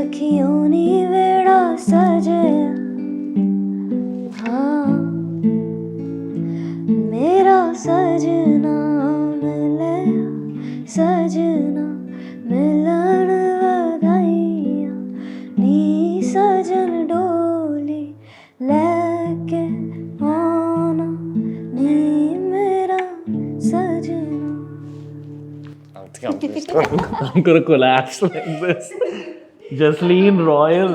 सखियों नी वेड़ा सजे हाँ मेरा सजना मिले सजना मिलन वधाइया नी सजन डोली लेके आना नी मेरा सजना. I'm gonna collapse like this. Jasleen royal.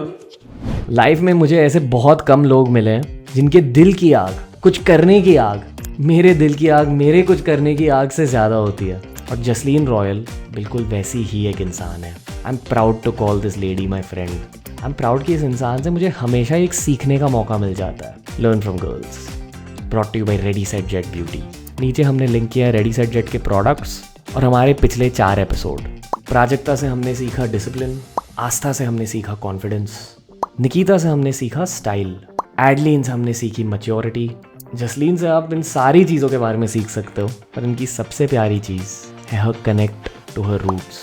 Life में मुझे ऐसे बहुत कम लोग मिले हैं जिनके दिल की आग, कुछ करने की आग, मेरे दिल की आग, मेरे कुछ करने की आग से ज़्यादा होती है. और जसलीन रॉयल बिल्कुल वैसी ही एक इंसान है. I am proud to call this lady my friend. I am proud कि इस इंसान से मुझे हमेशा एक सीखने का मौका मिल जाता है. Learn from girls. Brought to you by Ready Set Jet Beauty. नीचे हमने लिंक किया है रेडी सेट जेट के प्रोडक्ट्स और हमारे पिछले 4 एपिसोड. प्राजक्ता से हमने सीखा डिसिप्लिन, आस्था से हमने सीखा कॉन्फिडेंस, निकिता से हमने सीखा स्टाइल, एडलीन से हमने सीखी मैच्योरिटी. जसलीन से आप इन सारी चीज़ों के बारे में सीख सकते हो, पर इनकी सबसे प्यारी चीज़ है हर कनेक्ट टू हर रूट्स,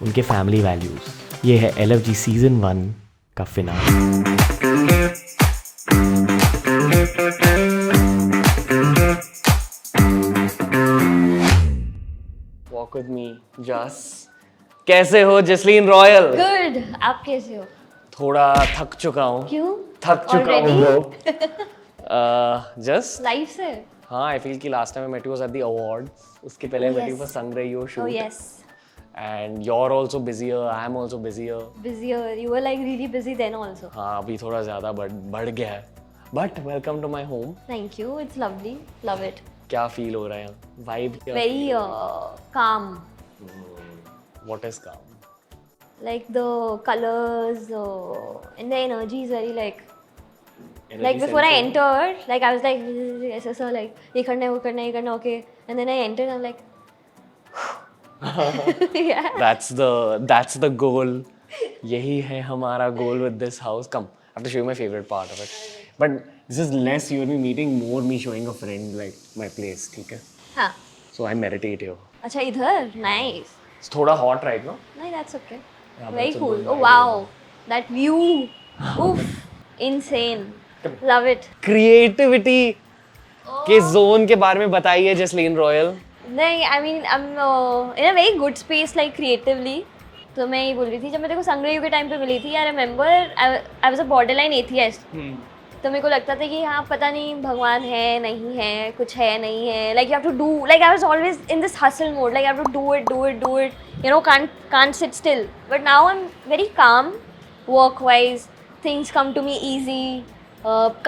उनके फैमिली वैल्यूज़. ये है LFG सीजन 1 का finale. Walk with me, Jess. कैसे हो जसलीन रॉयल? गुड. आप कैसे हो? थोड़ा थक चुका हूँ. क्यों? थक चुका हूँ. जस्ट लाइफ से. हाँ, आई फील कि last time I met you was at the awards. उसके पहले met you for Sangrayo shoot. Oh yes. And you are also busier, I am also busier. Busier. You were like really busy then also. हाँ, अभी थोड़ा ज़्यादा बढ़ गया है. But welcome to my home. Thank you. It's lovely. Love it. क्या feel हो रहा है? Vibe Very calm. What is calm? Like the colors and the energy is very like before I entered, like I was like so like ये करना है वो करना है ये करना okay, and then I entered and I'm like yeah. That's the goal. यही है हमारा goal with this house. Come, I have to show you my favorite part of it. But this is less you and me meeting, more me showing a friend like my place. ठीक है? हाँ. So I meditate here. अच्छा इधर nice. It's थोड़ा hot right now. No, that's okay. Yeah, Very that's a cool. good Oh vibe. wow, that view. Oof, insane. Love it. Creativity के zone के बारे में बताइए जसलीन रॉयल. नहीं, I mean I'm in a very good space like creatively. तो मैं ये बोल रही थी जब मैं तेरे को संग्रहियों के टाइम पे मिली थी, I remember I was a borderline atheist. तो मेरे को लगता था कि हाँ पता नहीं भगवान है नहीं है कुछ है नहीं है, like you have to do, like I was always in this hustle mode, like I have to do it, you know, can't sit still. But now I'm very calm work wise, things come to me easy.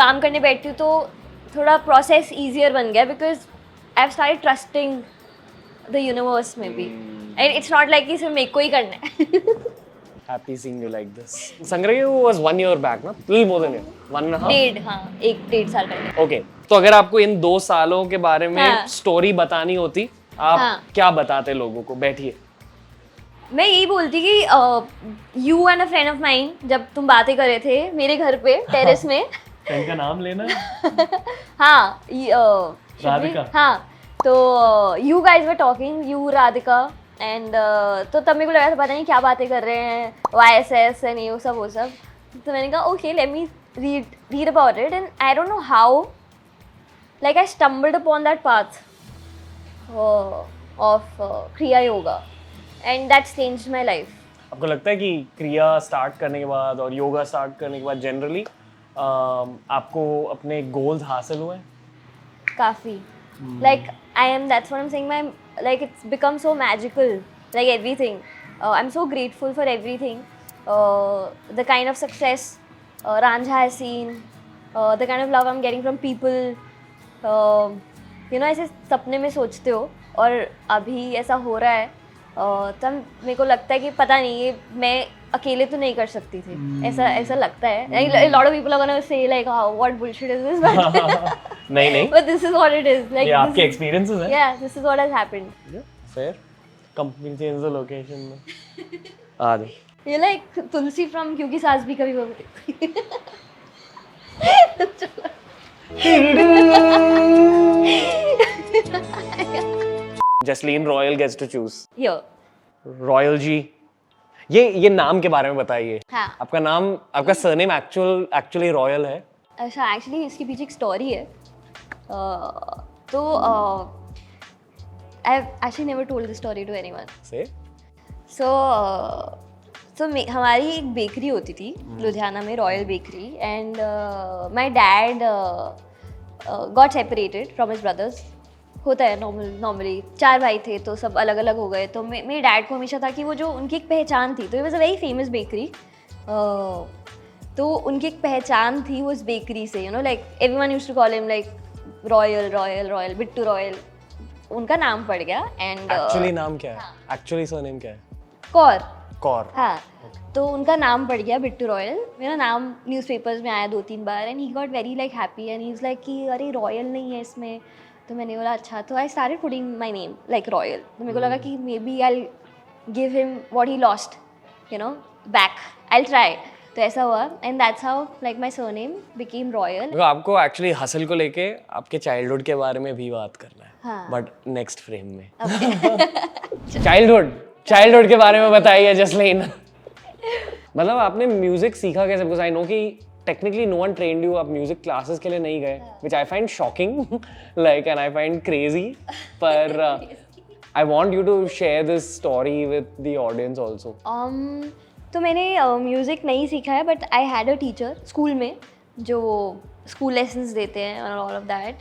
काम करने बैठती हूँ तो थोड़ा process easier बन गया because I've started trusting the universe maybe, and it's not like कि सिर्फ मेरे को ही करना है. Happy seeing you like this. संग्रहियो was 1 year back, ना? Little more than 1.5. हाँ 1.5 साल पहले. Okay. तो अगर आपको इन 2 सालों के बारे में हाँ. स्टोरी बतानी होती, आप हाँ. क्या बताते लोगों को? बैठिए. मैं यही बोलती कि you and a friend of mine जब तुम बातें कर रहे थे मेरे घर पे टेरेस में. फ्रेंड का नाम लेना. हाँ राधिका. हाँ तो you guys were talking, you Radhika and तो तब मेरे को लगा था पता नहीं क्या बातें कर रहे हैं, YSS एंड ये सब वो सब. तो मैंने कहा okay let me read about it and I don't know how like I stumbled upon that path of Kriya Yoga and that's changed my life. आपको लगता है कि क्रिया स्टार्ट करने के बाद और योगा स्टार्ट करने के बाद जनरली आपको अपने गोल्स हासिल हुए? काफ़ी. Like I am, that's what I'm saying, like it's become so magical, like everything. I'm so grateful for everything. The kind of success Ranjha has seen, the kind of love I'm getting from people. You know, ऐसे सपने में सोचते हो और अभी ऐसा हो रहा है, तब मेरे को लगता है कि पता नहीं ये मैं अकेले तो नहीं कर सकती थी. ऐसा लगता है. A lot of people are gonna say like, oh, what bullshit is this? But नहीं. But this is what it is. Like ये आपके experiences हैं? Yeah, this is what has happened. Yeah, fair. Company change the location. Uh they. You're like Tulsi from क्योंकि सास भी कभी बहू. Jasleen Royal gets to choose. Here. Royal जी, ये नाम के बारे में बताइए। हाँ। आपका नाम, आपका सरनेम एक्चुअली रॉयल है? अच्छा, एक्चुअली इसके पीछे एक स्टोरी है। तो I actually never told this story to anyone. से सो हमारी एक बेकरी होती थी लुधियाना में, Royal Bakery, and my dad got separated from his brothers. होता है नॉर्मली, 4 भाई थे तो सब अलग अलग हो गए। तो मेरे डैड को हमेशा था कि वो जो उनकी एक पहचान थी, तो it was a very famous bakery. तो उनकी एक पहचान थी वो इस बेकरी से, you know, like everyone used to call him like Royal, Bittu Royal, उनका नाम पड़ गया। एंड एक्चुअली नाम क्या है? एक्चुअली सरनेम क्या है? कौर। हाँ, तो उनका नाम पड़ गया बिट्टू रॉयल। मेरा नाम न्यूज़पेपर्स में आया 2-3 बार, and he got very like happy, and he is like कि अरे रॉयल नहीं है इसमें। तो मैंने बोला अच्छा, तो I started putting my name like Royal. तो मेरे को लगा कि maybe I give him what he lost, you know, back, I try. तो ऐसा हुआ, and that's how like my surname became Royal. तो आपको एक्चुअली हसल को लेके आपके चाइल्डहुड के बारे में भी बात करना है, हाँ। बट नेक्स्ट फ्रेम में। चाइल्डहुड के बारे में बताइए जसलीन। मतलब आपने म्यूजिक सीखा कैसे? बिकॉज आई नो कि technically no one trained you, आप म्यूजिक क्लासेस के लिए नहीं गए, which I find shocking, like, and I find crazy, पर I want you to share this story with the audience also. तो मैंने म्यूज़िक नहीं सीखा है, but I had a teacher school में जो स्कूल लेसन्स देते हैं और ऑल ऑफ दैट।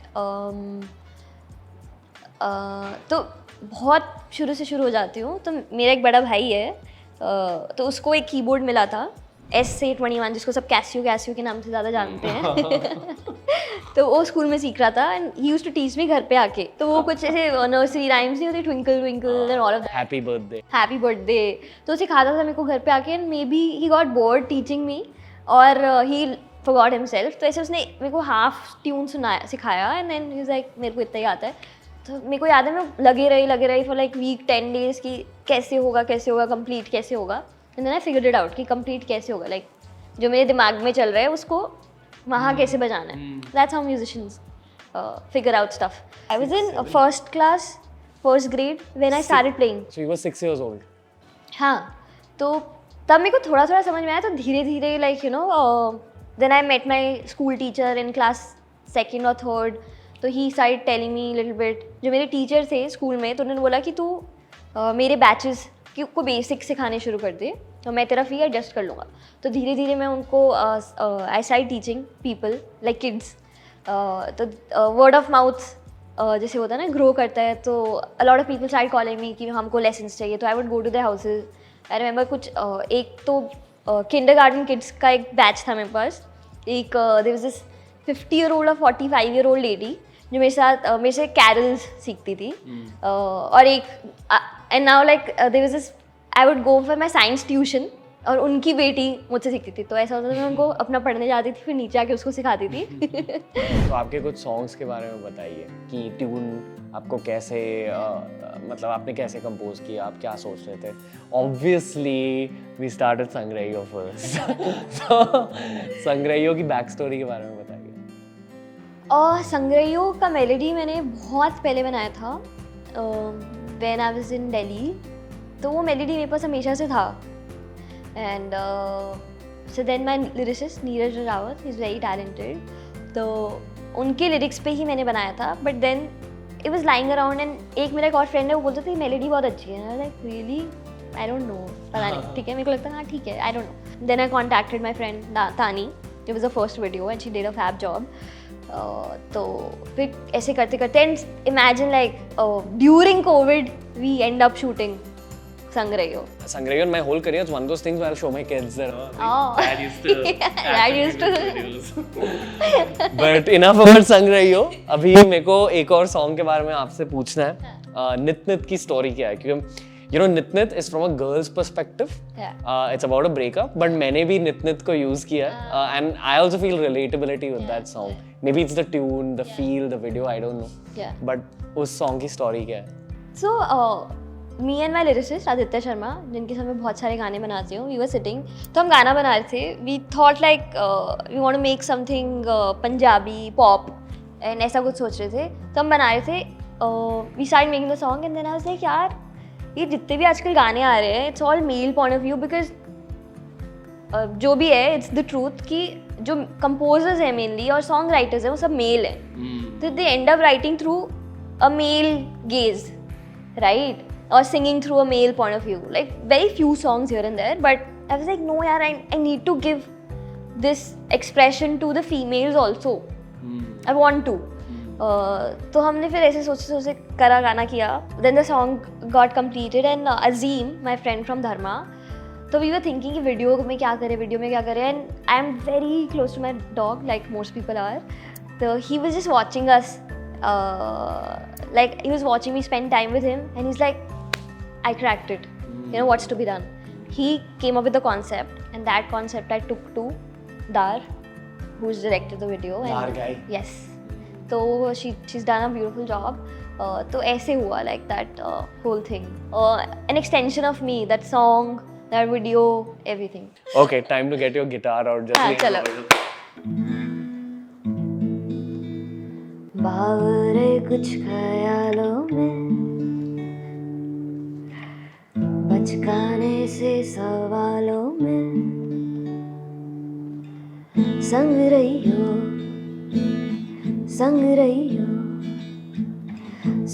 तो बहुत शुरू से शुरू हो जाती हूँ। तो मेरा एक बड़ा भाई है, तो उसको एक कीबोर्ड मिला था SA21, जिसको सब कैसियो के नाम से ज़्यादा जानते हैं। तो वो स्कूल में सीख रहा था, and he used to teach me घर पे आके। तो वो कुछ ऐसे नर्सरी राइम्स नहीं होते, twinkle twinkle and all of that, happy birthday, तो सिखाता था मेरे को घर पे आके। And maybe he got bored teaching me, और ही फॉरगॉट हिमसेल्फ। तो ऐसे उसने मेरे को हाफ ट्यून सिखाया, and then he is like मेरे को इतना ही आता है। तो मेरे को याद है मैं लगे रही फॉर लाइक वीक 10 डेज की कैसे होगा कंप्लीट कैसे होगा। And then I figured it out कि कंप्लीट कैसे होगा, लाइक जो मेरे दिमाग में चल रहा है उसको वहाँ कैसे बजाना है। That's how musicians figure out stuff. I was in first grade when I started playing. So you were 6 years old? हाँ, तो तब मेरे को थोड़ा समझ में आया। तो धीरे धीरे like you know, then I met my school teacher in class 2nd or 3rd। तो he started telling me little bit. जो मेरे टीचर थे स्कूल में, तो उन्होंने बोला कि तू मेरे बैचेस को बेसिक सिखाने शुरू कर दे, तो मैं तेरा फी एडजस्ट कर लूँगा। तो धीरे धीरे मैं उनको I start teaching people like kids. तो वर्ड ऑफ माउथ जैसे होता है ना, ग्रो करता है। तो a lot of people start calling me कि हमको लेसन्स चाहिए। तो I would go to their houses. I remember कुछ एक तो किंडरगार्टन किड्स का एक बैच था मेरे पास। एक देयर वाज दिस 50-year-old और 45-year-old लेडी जो मेरे से कैरल्स सीखती थी। और एक and now like there was this, I would go for my science tuition, और उनकी बेटी मुझसे सीखती थी। तो ऐसा होता था मैं उनको अपना पढ़ने जाती थी, फिर नीचे आके उसको सिखाती थी। तो आपके कुछ सॉन्ग्स के बारे में बताइए कि ट्यून आपको कैसे मतलब आपने कैसे कंपोज किया, आप क्या सोच रहे थे? Obviously we started Sangrayo first. तो संग्रहियो की बैक स्टोरी के बारे में बताइए। और संग्रहियो का मेलोडी मैंने बहुत पहले बनाया था when I was in Delhi. तो वो मेलोडी मेरे पास हमेशा से था। And so then my lyricist Neeraj Rawat, he is very talented. तो उनके लिरिक्स पे ही मैंने बनाया था, but then it was lying around. And एक मेरा एक और फ्रेंड है, वो बोलता था मेलोडी बहुत अच्छी है। Like really, I don't no, पता नहीं, ठीक है, मेरे को लगता है हाँ ठीक है, I don't know. Then I contacted my friend Tani, it was the first video and she did a fab job. तो फिर ऐसे करते करते, and imagine like during Covid we end up shooting Sangrayo. Sangrayo in my whole career is one of those things where I'll show my kids that. Oh. Dad used to. But enough about Sangrayo. अभी मेरे को एक और song के बारे में आपसे पूछना है। नित नित की स्टोरी क्या है? क्योंकि you know नित नित is from a girl's perspective. It's about a breakup. But मैंने भी नित नित को use किया है, and I also feel relatability with that song. Maybe it's the tune, the feel, the video. I don't know. Yeah. But उस song की story क्या है? So me and my lyricist Aditya Sharma, जिनके साथ मैं बहुत सारे गाने बनाती हूँ, वी वर सिटिंग। तो हम गाना बना रहे थे। We thought like we want to make something Punjabi pop, and ऐसा कुछ सोच रहे थे। तो हम बना रहे थे, we start making the song, and then I was like यार ये जितने भी आजकल गाने आ रहे हैं it's all male point of view because जो भी है इट्स द ट्रूथ कि जो कंपोजर्स हैं मेनली और सॉन्ग राइटर्स हैं वो सब मेल हैं तो they end up writing through a male gaze right or singing through a male point of view. Like very few songs here and there, but I was like, no, yaar, I need to give this expression to the females also. I want to. तो हमने फिर ऐसे सोचे करा गाना किया. Then the song got completed and Azim, my friend from Dharma, तो we were thinking कि वीडियो में क्या करें and I am very close to my dog like most people are. So he was just watching us. Like he was watching me spend time with him and he's like, I cracked it. You know what's to be done. He came up with the concept, and that concept I took to Dar, who's directed the video. Dar guy. Yes. So she's done a beautiful job. तो ऐसे हुआ like that whole thing. An extension of me, that song, that video, everything. Okay, time to get your guitar out. Just चलो. बावरे कुछ ख्यालों में बचकाने से सवालों में संग रही हो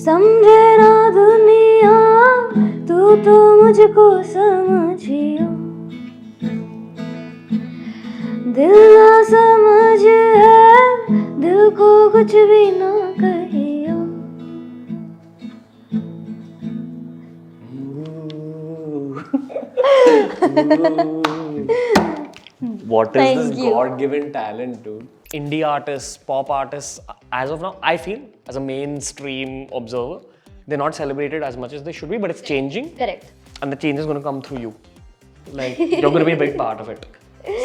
समझे ना दुनिया तू तो मुझको समझियो दिल ना समझ है दिल को कुछ भी ना कहियो What is Thank this you. God-given talent, dude? Indie artists, pop artists, as of now, I feel, as a mainstream observer, they're not celebrated as much as they should be, but it's changing. Correct. And the change is going to come through you. Like, you're going to be a big part of it.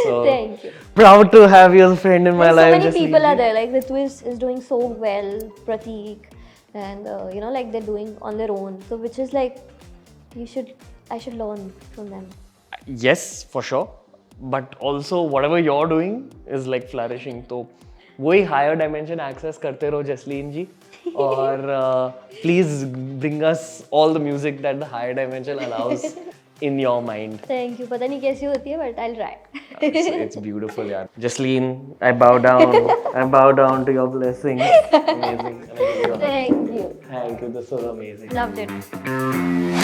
So, Thank you. proud to have you as a friend in my And life. so many Jasleen people ji. are there. Like Ritu is doing so well, Prateek, and you know, like they're doing on their own. So which is like, I should learn from them. Yes, for sure. But also, whatever you're doing is like flourishing. तो वही higher dimension access करते रहो जसलीन जी. और please bring us all the music that the higher dimension allows in your mind. Thank you. पता नहीं कैसी होती है, but I'll try. It's beautiful, yaar. Jasleen, I bow down. I bow down to your blessings. Amazing. Thank you. Thank you. This was amazing. Loved it.